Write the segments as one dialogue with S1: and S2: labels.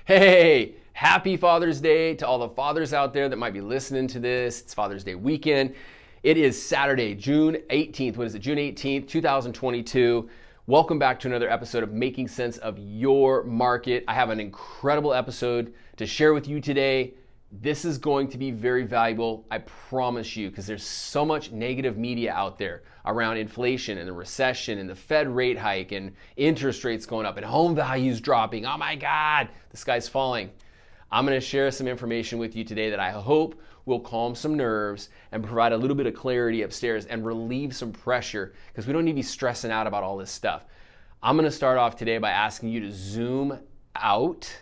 S1: Hey, happy Father's Day to all the fathers out there that might be listening to this. It's Father's Day weekend. It is Saturday, June 18th. What is it? June 18th, 2022. Welcome back to another episode of Making Sense of Your Market. I have an incredible episode to share with you today. This is going to be very valuable, I promise you, because there's so much negative media out there around inflation and the recession and the Fed rate hike and interest rates going up and home values dropping. Oh my God, the sky's falling. I'm going to share some information with you today that I hope will calm some nerves and provide a little bit of clarity upstairs and relieve some pressure, because we don't need to be stressing out about all this stuff. I'm going to start off today by asking you to zoom out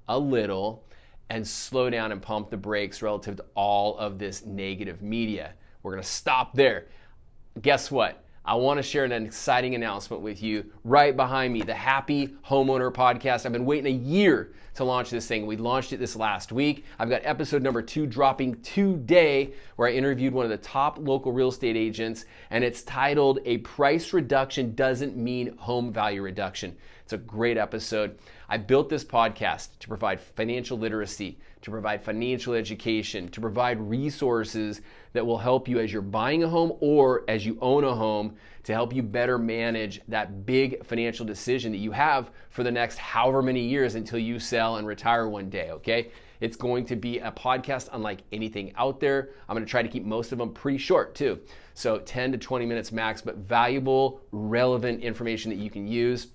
S1: a little and slow down and pump the brakes relative to all of this negative media. We're gonna stop there. Guess what? I wanna share an exciting announcement with you right behind me, the Happy Homeowner podcast. I've been waiting a year to launch this thing. We launched it this last week. I've got episode number 2 dropping today, where I interviewed one of the top local real estate agents, and it's titled, "A Price Reduction Doesn't Mean Home Value Reduction." It's a great episode. I built this podcast to provide financial literacy, to provide financial education, to provide resources that will help you as you're buying a home or as you own a home, to help you better manage that big financial decision that you have for the next however many years until you sell and retire one day, okay? It's going to be a podcast unlike anything out there. I'm going to try to keep most of them pretty short too. So 10 to 20 minutes max, but valuable, relevant information that you can use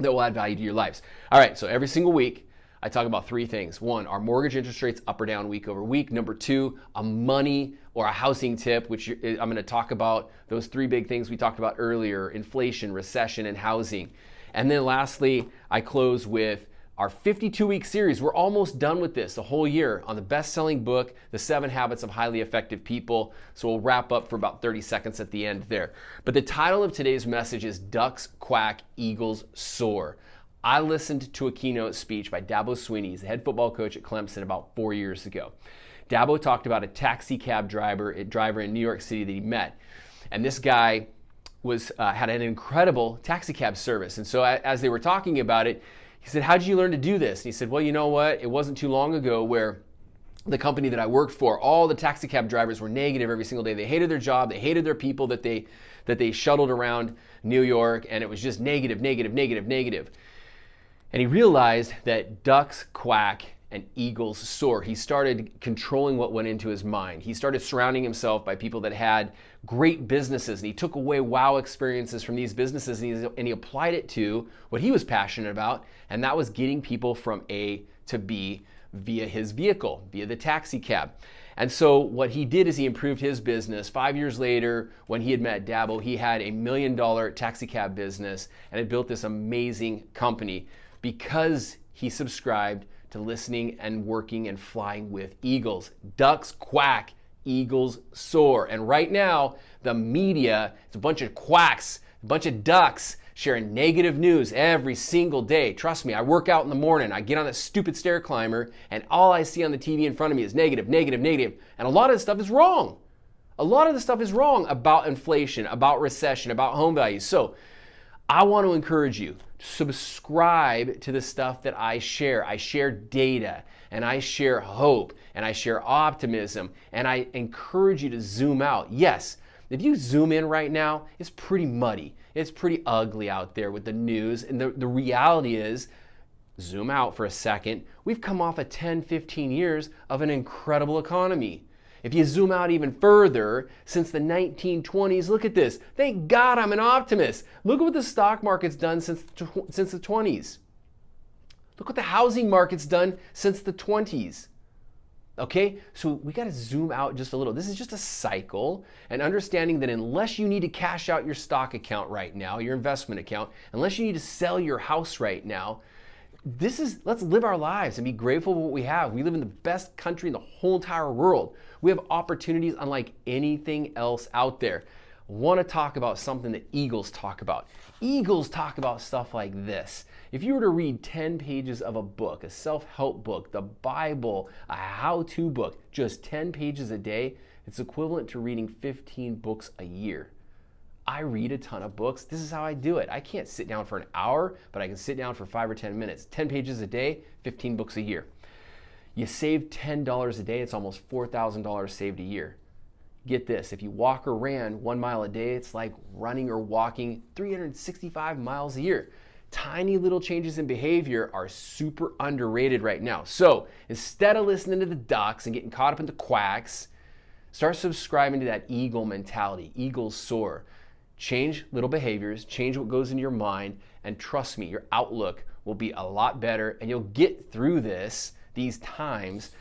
S1: that will add value to your lives. All right, so every single week, I talk about 3 things. 1, are mortgage interest rates up or down week over week? Number 2, a money or a housing tip, which I'm going to talk about those 3 big things we talked about earlier: inflation, recession, and housing. And then lastly, I close with our 52-week series. We're almost done with this, the whole year, on the best-selling book, The 7 Habits of Highly Effective People. So we'll wrap up for about 30 seconds at the end there. But the title of today's message is Ducks Quack, Eagles Soar. I listened to a keynote speech by Dabo Swinney. He's the head football coach at Clemson about 4 years ago. Dabo talked about a taxi cab driver in New York City that he met. And this guy had an incredible taxi cab service. And so as they were talking about it, he said, "How did you learn to do this?" And he said, "Well, you know what? It wasn't too long ago where the company that I worked for, all the taxi cab drivers were negative every single day. They hated their job. They hated their people that they shuttled around New York, and it was just negative, negative, negative, negative." And he realized that ducks quack and eagles soar. He started controlling what went into his mind. He started surrounding himself by people that had great businesses, and he took away wow experiences from these businesses, and he applied it to what he was passionate about, and that was getting people from A to B via his vehicle, via the taxi cab. And so what he did is he improved his business. 5 years later, when he had met Dabo, he had $1 million taxi cab business and had built this amazing company because he subscribed to listening and working and flying with eagles. Ducks quack, eagles soar. And right now, the media, it's a bunch of quacks, a bunch of ducks sharing negative news every single day. Trust me, I work out in the morning, I get on that stupid stair climber, and all I see on the TV in front of me is negative, negative, negative. And a lot of this stuff is wrong. A lot of the stuff is wrong about inflation, about recession, about home values. So I want to encourage you, subscribe to the stuff that I share. I share data, and I share hope, and I share optimism, and I encourage you to zoom out. Yes, if you zoom in right now, it's pretty muddy. It's pretty ugly out there with the news, and the reality is, zoom out for a second, we've come off of 10, 15 years of an incredible economy. If you zoom out even further, since the 1920s, look at this. Thank God I'm an optimist. Look at what the stock market's done since the 20s. Look what the housing market's done since the 20s. Okay, so we got to zoom out just a little. This is just a cycle, and understanding that unless you need to cash out your stock account right now, your investment account, unless you need to sell your house right now, let's live our lives and be grateful for what we have. We live in the best country in the whole entire world. We have opportunities unlike anything else out there. I want to talk about something that eagles talk about. Eagles talk about stuff like this. If you were to read 10 pages of a book, a self-help book, the Bible, a how-to book, just 10 pages a day, it's equivalent to reading 15 books a year. I read a ton of books. This is how I do it. I can't sit down for an hour, but I can sit down for 5 or 10 minutes. 10 pages a day, 15 books a year. You save $10 a day, it's almost $4,000 saved a year. Get this, if you walk or ran 1 mile a day, it's like running or walking 365 miles a year. Tiny little changes in behavior are super underrated right now. So instead of listening to the ducks and getting caught up in the quacks, start subscribing to that eagle mentality, eagles soar. Change little behaviors, change what goes into your mind, and trust me, your outlook will be a lot better and you'll get through these times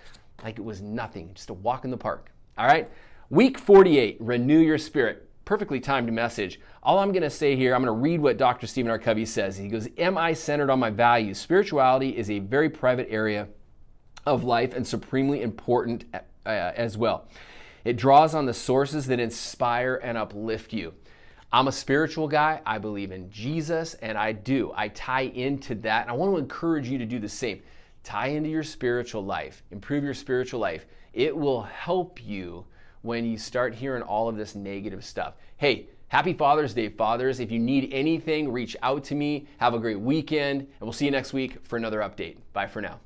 S1: like it was nothing, just a walk in the park. All right? Week 48, renew your spirit. Perfectly timed message. All I'm going to say here, I'm going to read what Dr. Stephen R. Covey says. He goes, am I centered on my values? Spirituality is a very private area of life and supremely important as well. It draws on the sources that inspire and uplift you. I'm a spiritual guy. I believe in Jesus, and I tie into that. And I want to encourage you to do the same. Tie into your spiritual life. Improve your spiritual life. It will help you when you start hearing all of this negative stuff. Hey, happy Father's Day, fathers. If you need anything, reach out to me. Have a great weekend, and we'll see you next week for another update. Bye for now.